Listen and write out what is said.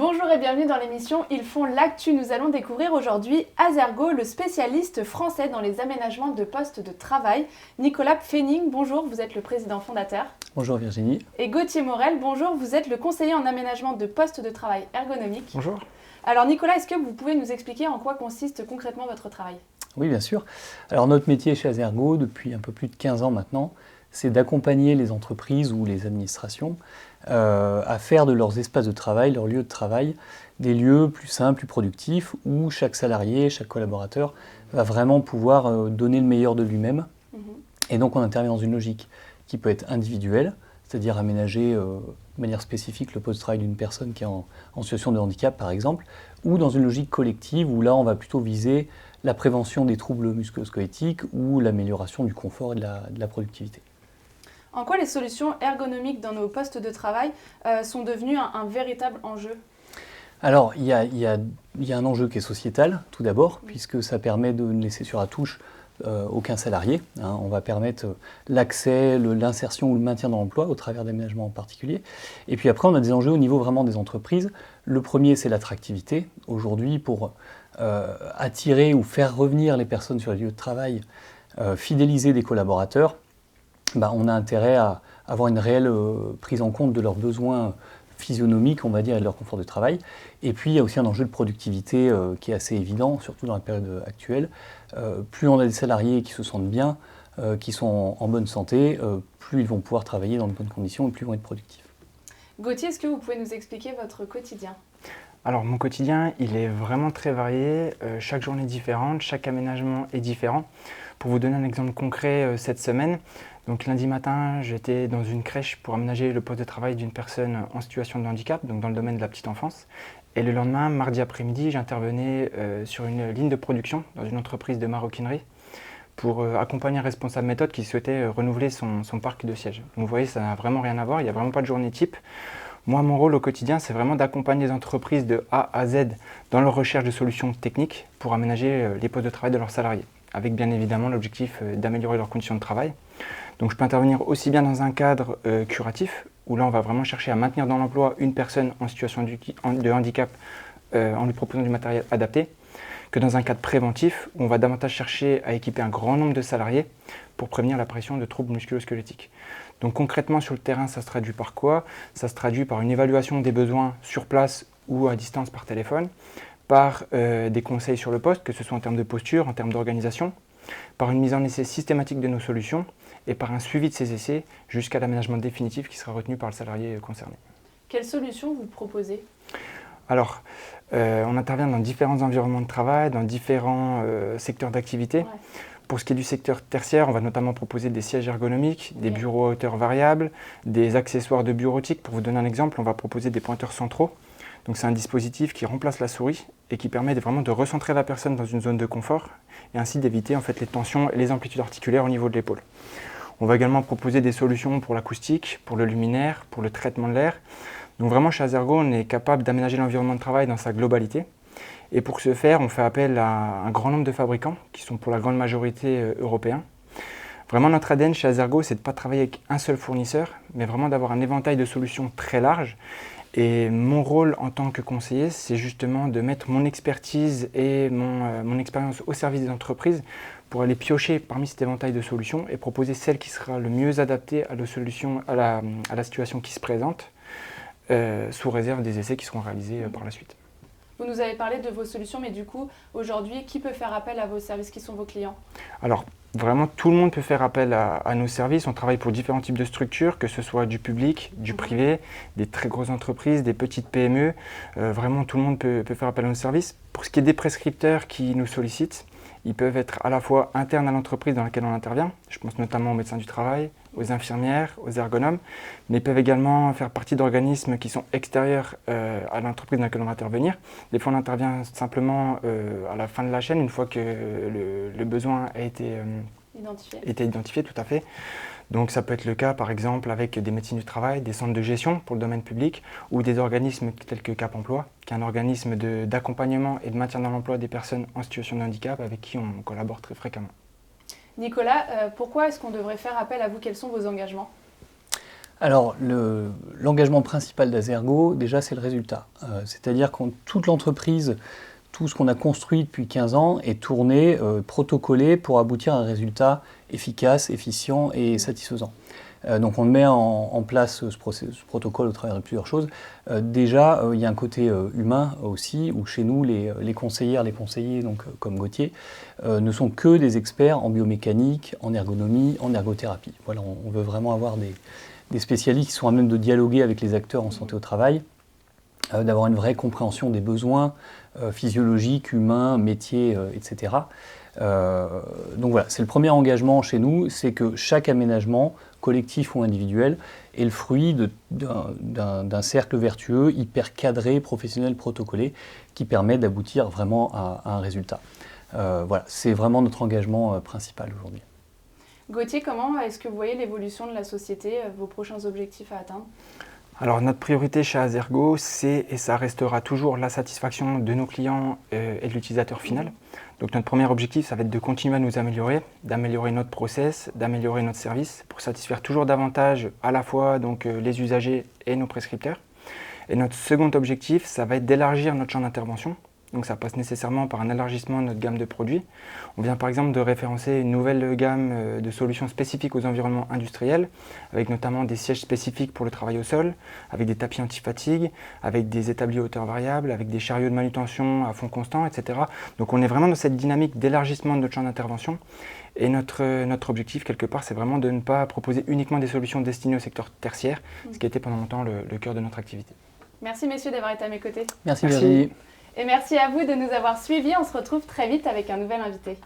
Bonjour et bienvenue dans l'émission Ils font l'actu. Nous allons découvrir aujourd'hui Azergo, le spécialiste français dans les aménagements de postes de travail. Nicolas Pfenning, bonjour, vous êtes le président fondateur. Bonjour Virginie. Et Gauthier Morel, bonjour, vous êtes le conseiller en aménagement de postes de travail ergonomique. Bonjour. Alors Nicolas, est-ce que vous pouvez nous expliquer en quoi consiste concrètement votre travail ? Oui, bien sûr. Alors notre métier chez Azergo, depuis un peu plus de 15 ans maintenant, c'est d'accompagner les entreprises ou les administrations à faire de leurs espaces de travail, leurs lieux de travail, des lieux plus simples, plus productifs, où chaque salarié, chaque collaborateur va vraiment pouvoir donner le meilleur de lui-même. Et donc on intervient dans une logique qui peut être individuelle, c'est-à-dire aménager de manière spécifique le poste de travail d'une personne qui est en situation de handicap par exemple, ou dans une logique collective où là on va plutôt viser la prévention des troubles musculo-squelettiques ou l'amélioration du confort et de la productivité. En quoi les solutions ergonomiques dans nos postes de travail sont devenues un véritable enjeu ? Alors, il y a un enjeu qui est sociétal, tout d'abord, puisque ça permet de ne laisser sur la touche aucun salarié. On va permettre l'accès, l'insertion ou le maintien dans l'emploi au travers d'aménagements en particulier. Et puis après, on a des enjeux au niveau vraiment des entreprises. Le premier, c'est l'attractivité. Aujourd'hui, pour attirer ou faire revenir les personnes sur les lieux de travail, fidéliser des collaborateurs, on a intérêt à avoir une réelle prise en compte de leurs besoins physionomiques, on va dire, et de leur confort de travail. Et puis, il y a aussi un enjeu de productivité qui est assez évident, surtout dans la période actuelle. Plus on a des salariés qui se sentent bien, qui sont en bonne santé, plus ils vont pouvoir travailler dans de bonnes conditions et plus ils vont être productifs. Gauthier, est-ce que vous pouvez nous expliquer votre quotidien ? Alors mon quotidien, il est vraiment très varié. Chaque journée est différente, chaque aménagement est différent. Pour vous donner un exemple concret, cette semaine, donc lundi matin, j'étais dans une crèche pour aménager le poste de travail d'une personne en situation de handicap, donc dans le domaine de la petite enfance. Et le lendemain, mardi après-midi, j'intervenais sur une ligne de production dans une entreprise de maroquinerie pour accompagner un responsable méthode qui souhaitait renouveler son parc de sièges. Donc vous voyez, ça n'a vraiment rien à voir, il n'y a vraiment pas de journée type. Moi, mon rôle au quotidien, c'est vraiment d'accompagner les entreprises de A à Z dans leur recherche de solutions techniques pour aménager les postes de travail de leurs salariés, avec bien évidemment l'objectif d'améliorer leurs conditions de travail. Donc je peux intervenir aussi bien dans un cadre curatif, où là on va vraiment chercher à maintenir dans l'emploi une personne en situation de handicap en lui proposant du matériel adapté, que dans un cadre préventif, où on va davantage chercher à équiper un grand nombre de salariés pour prévenir l'apparition de troubles musculo-squelettiques. Donc concrètement sur le terrain, ça se traduit par quoi ? Ça se traduit par une évaluation des besoins sur place ou à distance par téléphone, par des conseils sur le poste, que ce soit en termes de posture, en termes d'organisation, par une mise en essai systématique de nos solutions et par un suivi de ces essais jusqu'à l'aménagement définitif qui sera retenu par le salarié concerné. Quelles solutions vous proposez ? Alors, on intervient dans différents environnements de travail, dans différents secteurs d'activité. Ouais. Pour ce qui est du secteur tertiaire, on va notamment proposer des sièges ergonomiques, des bureaux à hauteur variable, des accessoires de bureautique. Pour vous donner un exemple, on va proposer des pointeurs centraux. Donc c'est un dispositif qui remplace la souris et qui permet vraiment de recentrer la personne dans une zone de confort et ainsi d'éviter en fait les tensions et les amplitudes articulaires au niveau de l'épaule. On va également proposer des solutions pour l'acoustique, pour le luminaire, pour le traitement de l'air. Donc vraiment chez Azergo, on est capable d'aménager l'environnement de travail dans sa globalité. Et pour ce faire, on fait appel à un grand nombre de fabricants qui sont pour la grande majorité européens. Vraiment notre ADN chez Azergo, c'est de ne pas travailler avec un seul fournisseur, mais vraiment d'avoir un éventail de solutions très large. Et mon rôle en tant que conseiller, c'est justement de mettre mon expertise et mon expérience au service des entreprises pour aller piocher parmi cet éventail de solutions et proposer celle qui sera le mieux adaptée à la situation qui se présente, sous réserve des essais qui seront réalisés par la suite. Vous nous avez parlé de vos solutions, mais du coup, aujourd'hui, qui peut faire appel à vos services ? Qui sont vos clients ? Alors, vraiment, tout le monde peut faire appel à nos services. On travaille pour différents types de structures, que ce soit du public, du privé, des très grosses entreprises, des petites PME. Vraiment, tout le monde peut faire appel à nos services. Pour ce qui est des prescripteurs qui nous sollicitent, ils peuvent être à la fois internes à l'entreprise dans laquelle on intervient. Je pense notamment aux médecins du travail, aux infirmières, aux ergonomes, mais ils peuvent également faire partie d'organismes qui sont extérieurs à l'entreprise dans laquelle on va intervenir. Des fois, on intervient simplement à la fin de la chaîne, une fois que le besoin a été identifié, tout à fait. Donc ça peut être le cas, par exemple, avec des médecines du travail, des centres de gestion pour le domaine public, ou des organismes tels que Cap Emploi, qui est un organisme d'accompagnement et de maintien dans l'emploi des personnes en situation de handicap avec qui on collabore très fréquemment. Nicolas, pourquoi est-ce qu'on devrait faire appel à vous ? Quels sont vos engagements ? Alors, l'engagement principal d'Azergo, déjà, c'est le résultat. C'est-à-dire que toute l'entreprise, tout ce qu'on a construit depuis 15 ans est tourné, protocolé pour aboutir à un résultat efficace, efficient et satisfaisant. Donc on met en place ce protocole au travers de plusieurs choses. Déjà, il y a un côté humain aussi, où chez nous, les conseillères, les conseillers, donc, comme Gauthier, ne sont que des experts en biomécanique, en ergonomie, en ergothérapie. Voilà, on veut vraiment avoir des spécialistes qui sont à même de dialoguer avec les acteurs en santé au travail, d'avoir une vraie compréhension des besoins physiologiques, humains, métiers, etc. Donc voilà, c'est le premier engagement chez nous, c'est que chaque aménagement, collectif ou individuel, est le fruit d'un cercle vertueux, hyper cadré, professionnel, protocolé, qui permet d'aboutir vraiment à un résultat. Voilà, c'est vraiment notre engagement principal aujourd'hui. Gauthier, comment est-ce que vous voyez l'évolution de la société, vos prochains objectifs à atteindre? Alors notre priorité chez Azergo, c'est et ça restera toujours la satisfaction de nos clients et de l'utilisateur final. Donc notre premier objectif, ça va être de continuer à nous améliorer, d'améliorer notre process, d'améliorer notre service pour satisfaire toujours davantage à la fois donc, les usagers et nos prescripteurs. Et notre second objectif, ça va être d'élargir notre champ d'intervention. Donc ça passe nécessairement par un élargissement de notre gamme de produits. On vient par exemple de référencer une nouvelle gamme de solutions spécifiques aux environnements industriels, avec notamment des sièges spécifiques pour le travail au sol, avec des tapis anti-fatigue, avec des établis hauteur variable, avec des chariots de manutention à fond constant, etc. Donc on est vraiment dans cette dynamique d'élargissement de notre champ d'intervention. Et notre objectif, quelque part, c'est vraiment de ne pas proposer uniquement des solutions destinées au secteur tertiaire, ce qui était pendant longtemps le cœur de notre activité. Merci messieurs d'avoir été à mes côtés. Merci Virginie. Et merci à vous de nous avoir suivis. On se retrouve très vite avec un nouvel invité.